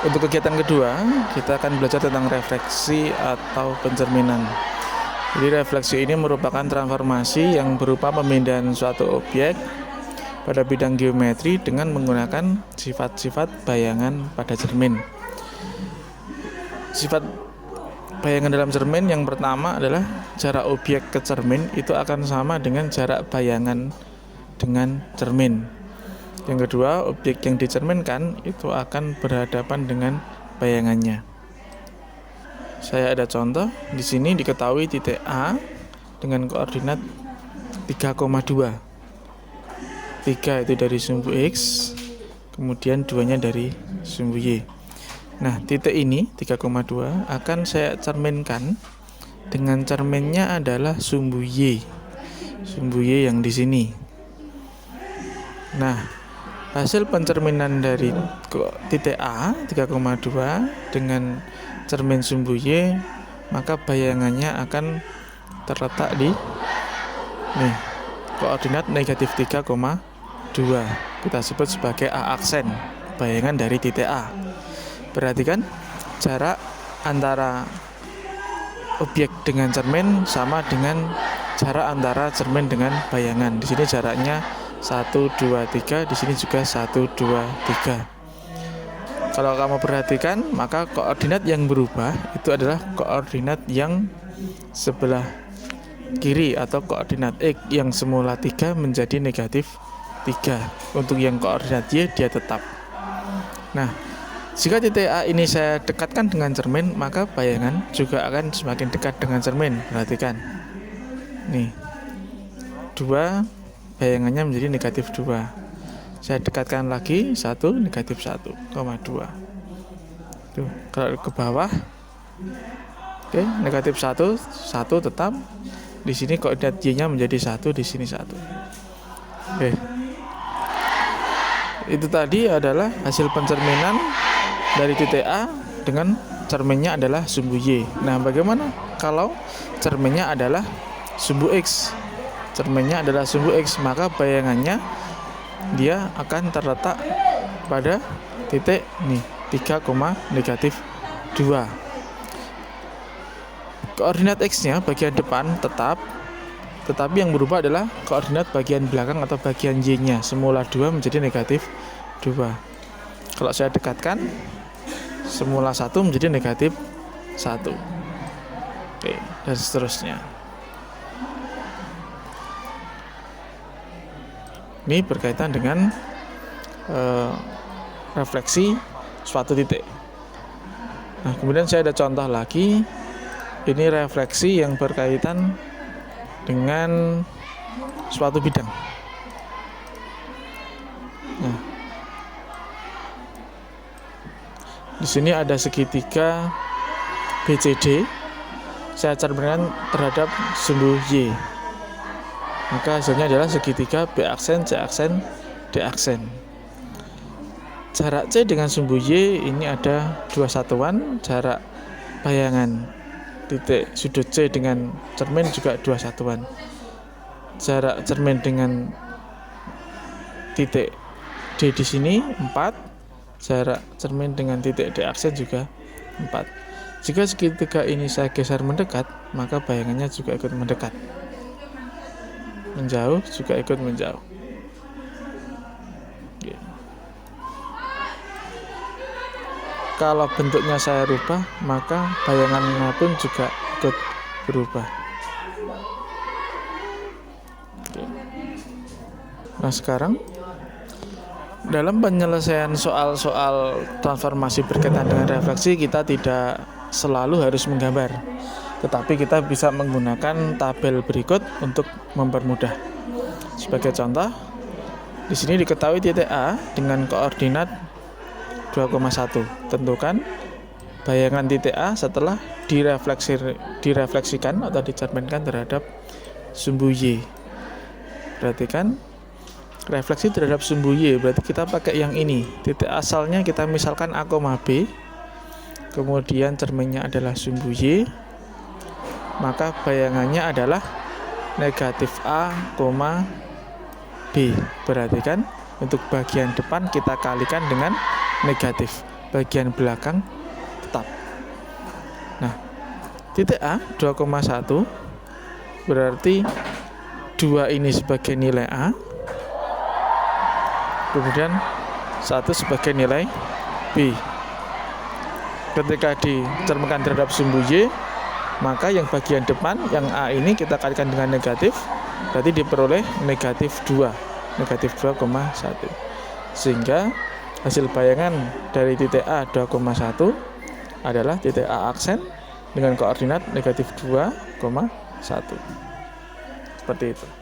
Untuk kegiatan kedua, kita akan belajar tentang refleksi atau pencerminan. Jadi refleksi ini merupakan transformasi yang berupa pemindahan suatu objek pada bidang geometri dengan menggunakan sifat-sifat bayangan pada cermin. Sifat bayangan dalam cermin yang pertama adalah jarak objek ke cermin itu akan sama dengan jarak bayangan dengan cermin. Yang kedua, objek yang dicerminkan itu akan berhadapan dengan bayangannya. Saya ada contoh, di sini diketahui titik A dengan koordinat 3,2. 3 itu dari sumbu X, kemudian 2-nya dari sumbu Y. Nah, titik ini 3,2 akan saya cerminkan dengan cerminnya adalah sumbu Y. Sumbu Y yang di sini. Nah, hasil pencerminan dari titik A 3,2 dengan cermin sumbu Y, maka bayangannya akan terletak di koordinat negatif 3,2. Kita sebut sebagai A aksen, bayangan dari titik A. Perhatikan jarak antara objek dengan cermin sama dengan jarak antara cermin dengan bayangan. Di sini jaraknya 1, 2, 3, di sini juga 1, 2, 3. Kalau kamu perhatikan, maka koordinat yang berubah itu adalah koordinat yang sebelah kiri atau koordinat X yang semula 3 menjadi negatif 3. Untuk yang koordinat Y dia tetap. Nah, jika titik A ini saya dekatkan dengan cermin, maka bayangan juga akan semakin dekat dengan cermin. Perhatikan. Nih. 2 bayangannya menjadi negatif 2. Saya dekatkan lagi 1, negatif 1,2. Tuh, kalau ke bawah, oke, negatif 1 tetap. Di sini koordinat Y-nya menjadi 1, di sini 1. Oke. Itu tadi adalah hasil pencerminan dari titik A dengan cerminnya adalah sumbu Y. Nah, bagaimana kalau cerminnya adalah sumbu X? Cerminnya adalah sumbu X, maka bayangannya dia akan terletak pada titik 3, negatif 2. Koordinat X-nya bagian depan tetap, tetapi yang berubah adalah koordinat bagian belakang atau bagian Y-nya. Semula 2 menjadi negatif 2. Kalau saya dekatkan, semula 1 menjadi negatif 1. Oke, dan seterusnya. Ini berkaitan dengan refleksi suatu titik. Nah, kemudian saya ada contoh lagi. Ini refleksi yang berkaitan dengan suatu bidang. Nah, di sini ada segitiga BCD. Saya cerminkan terhadap sumbu Y. Maka hasilnya adalah segitiga B aksen, C aksen, D aksen. Jarak C dengan sumbu Y ini ada 2 satuan. Jarak bayangan titik sudut C dengan cermin juga 2 satuan. Jarak cermin dengan titik D di sini 4. Jarak cermin dengan titik D aksen juga 4. Jika segitiga ini saya geser mendekat, maka bayangannya juga ikut mendekat. Menjauh juga ikut menjauh. Kalau bentuknya saya rubah, maka bayangannya pun juga ikut berubah. Nah, sekarang dalam penyelesaian soal-soal transformasi berkaitan dengan refleksi, kita tidak selalu harus menggambar, tetapi kita bisa menggunakan tabel berikut untuk mempermudah. Sebagai contoh, di sini diketahui titik A dengan koordinat 2,1. Tentukan bayangan titik A setelah direfleksikan atau dicerminkan terhadap sumbu Y. Perhatikan, refleksi terhadap sumbu Y, berarti kita pakai yang ini. Titik asalnya kita misalkan A, B, kemudian cerminnya adalah sumbu Y, maka bayangannya adalah negatif A, B. Perhatikan, untuk bagian depan kita kalikan dengan negatif. bagian belakang tetap. Nah, titik A 2,1 berarti 2 ini sebagai nilai A, kemudian 1 sebagai nilai B. Ketika dicerminkan terhadap sumbu Y, maka yang bagian depan, yang A ini kita kalikan dengan negatif, berarti diperoleh negatif 2, negatif 2,1. Sehingga hasil bayangan dari titik A 2,1 adalah titik A aksen dengan koordinat negatif 2,1. Seperti itu.